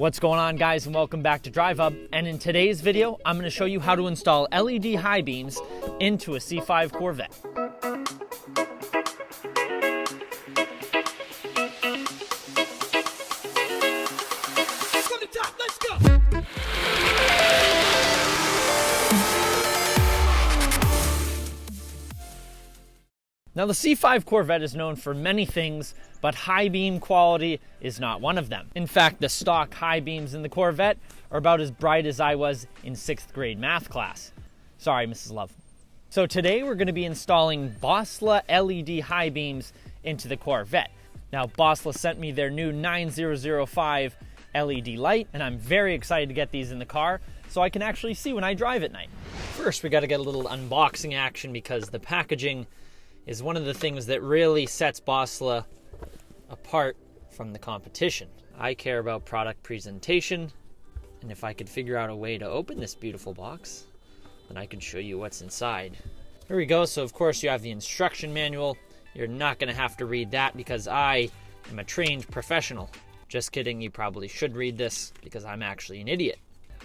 What's going on, guys, and welcome back to DriveHub. And in today's video, I'm going to show you how to install LED high beams into a C5 Corvette. From the top, let's go! Now, the C5 Corvette is known for many things, but high beam quality is not one of them. In fact, the stock high beams in the Corvette are about as bright as I was in 6th grade math class. Sorry, Mrs. Love. So today we're going to be installing Boslla LED high beams into the Corvette. Now, Boslla sent me their new 9005 LED light, and I'm very excited to get these in the car so I can actually see when I drive at night. First, we got to get a little unboxing action because the packaging is one of the things that really sets Boslla apart from the competition. I care about product presentation, and if I could figure out a way to open this beautiful box, then I could show you what's inside. Here we go. So of course you have the instruction manual. You're not going to have to read that because I am a trained professional. Just kidding, you probably should read this because I'm actually an idiot.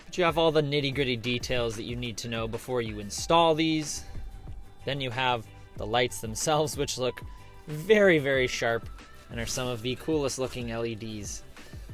But you have all the nitty-gritty details that you need to know before you install these. Then you have the lights themselves, which look very, very sharp and are some of the coolest looking LEDs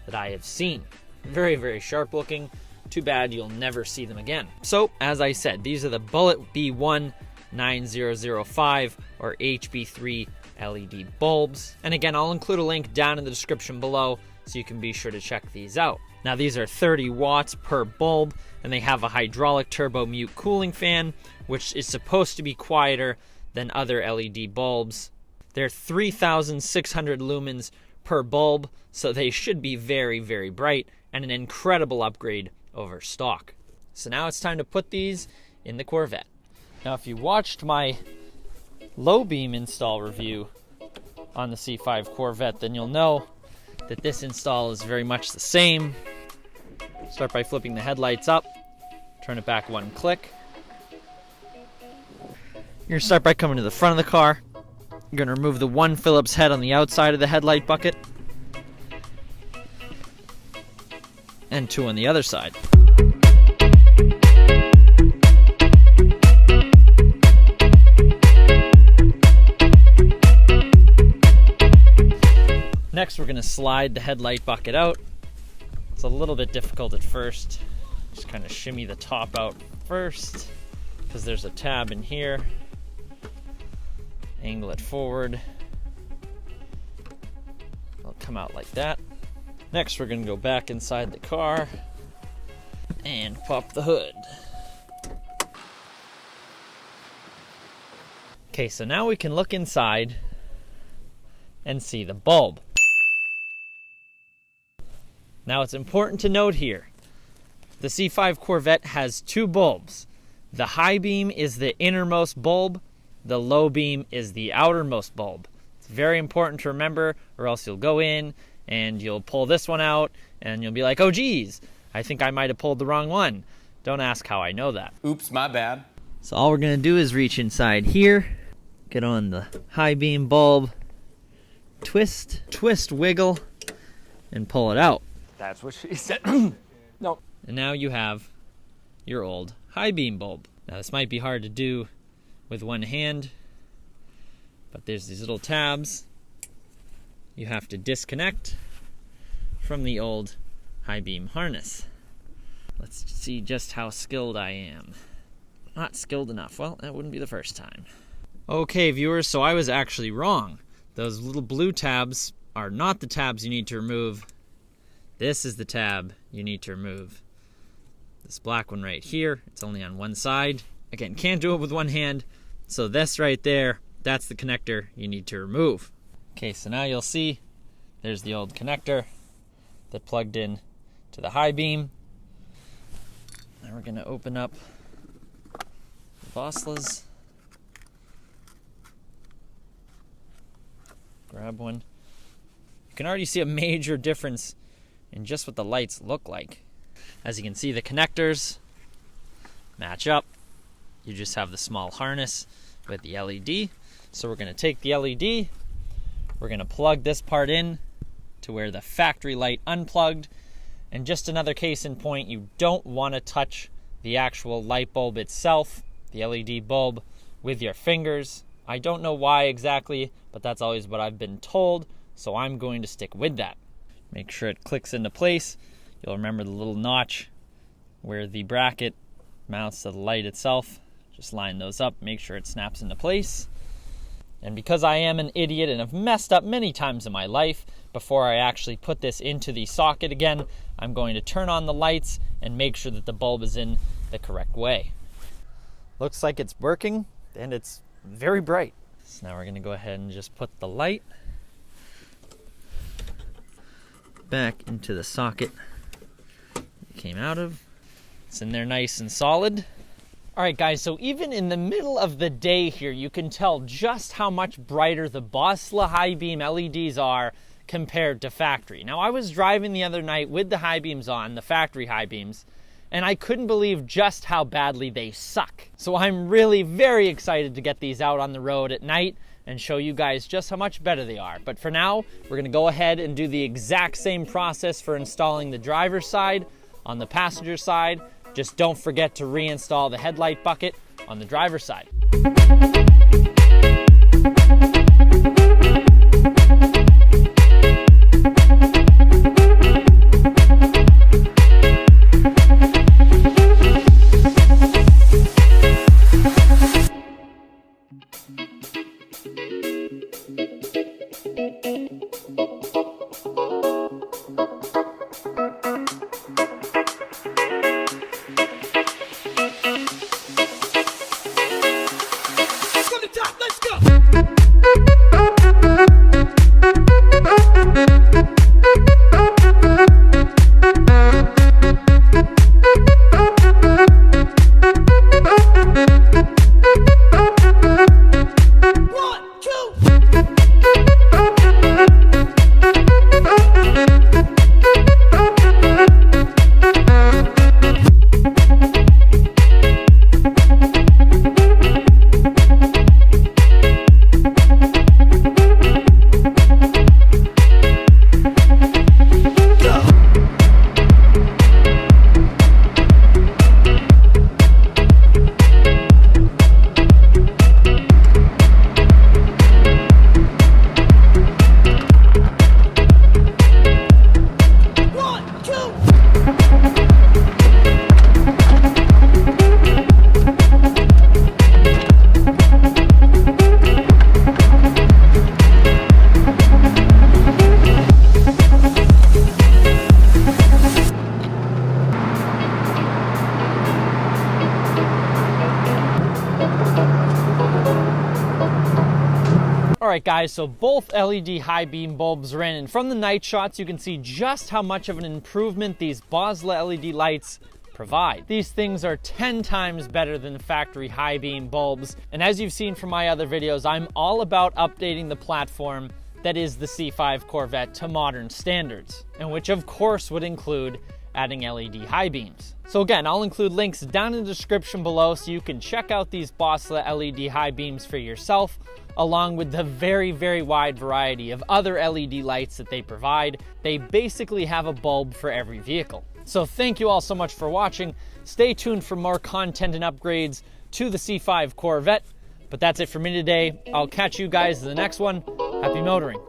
that I have seen. Very, very sharp looking. Too bad you'll never see them again. So, as I said, these are the Bullet B1 9005 or HB3 LED bulbs. And again, I'll include a link down in the description below so you can be sure to check these out. Now, these are 30 watts per bulb, and they have a hydraulic turbo mute cooling fan, which is supposed to be quieter than other LED bulbs. They're 3,600 lumens per bulb, so they should be very, very bright and an incredible upgrade over stock. So now it's time to put these in the Corvette. Now, if you watched my low beam install review on the C5 Corvette, then you'll know that this install is very much the same. Start by flipping the headlights up, turn it back one click. You're going to start by coming to the front of the car. You're going to remove the one Phillips head on the outside of the headlight bucket and two on the other side. Next, we're going to slide the headlight bucket out. It's a little bit difficult at first. Just kind of shimmy the top out first because there's a tab in here. Angle it forward. It'll come out like that. Next, we're going to go back inside the car and pop the hood. Okay, so now we can look inside and see the bulb. Now, it's important to note here, the C5 Corvette has two bulbs. The high beam is the innermost bulb. The low beam is the outermost bulb. It's very important to remember, or else you'll go in and you'll pull this one out and you'll be like, oh geez, I think I might have pulled the wrong one. Don't ask how I know that. Oops, my bad. So all we're going to do is reach inside here, get on the high beam bulb, twist, wiggle, and pull it out. That's what she said. No. And now you have your old high beam bulb. Now this might be hard to do with one hand, but there's these little tabs you have to disconnect from the old high beam harness. Let's see just how skilled I am. Not skilled enough. Well, that wouldn't be the first time. Okay, viewers, so I was actually wrong. Those little blue tabs are not the tabs you need to remove. This is the tab you need to remove. This black one right here, it's only on one side. Again, can't do it with one hand. So this right there, that's the connector you need to remove. Okay, so now you'll see there's the old connector that plugged in to the high beam. Now we're going to open up the Bosslas. Grab one. You can already see a major difference in just what the lights look like. As you can see, the connectors match up. You just have the small harness with the LED. So we're going to take the LED, we're going to plug this part in to where the factory light unplugged, And just another case in point, you don't want to touch the actual light bulb itself, the LED bulb, with your fingers. I don't know why exactly, but that's always what I've been told, so I'm going to stick with that. Make sure it clicks into place. You'll remember the little notch where the bracket mounts to the light itself. Just line those up, make sure it snaps into place. And because I am an idiot and have messed up many times in my life, before I actually put this into the socket again, I'm going to turn on the lights and make sure that the bulb is in the correct way. Looks like it's working, and it's very bright. So now we're going to go ahead and just put the light back into the socket it came out of. It's in there nice and solid. All right, guys, so even in the middle of the day here, you can tell just how much brighter the Boslla high beam LEDs are compared to factory. Now, I was driving the other night with the high beams on, the factory high beams, and I couldn't believe just how badly they suck. So I'm really very excited to get these out on the road at night and show you guys just how much better they are. But for now, we're gonna go ahead and do the exact same process for installing the driver's side on the passenger side. Just don't forget to reinstall the headlight bucket on the driver's side. Alright guys, so both LED high beam bulbs are in, and from the night shots you can see just how much of an improvement these Boslla LED lights provide. These things are 10 times better than factory high beam bulbs, and as you've seen from my other videos, I'm all about updating the platform that is the C5 Corvette to modern standards, and which of course would include adding LED high beams. So again, I'll include links down in the description below so you can check out these Boslla LED high beams for yourself, along with the very, very wide variety of other LED lights that they provide. They basically have a bulb for every vehicle. So thank you all so much for watching. Stay tuned for more content and upgrades to the C5 Corvette. But that's it for me today. I'll catch you guys in the next one. Happy motoring.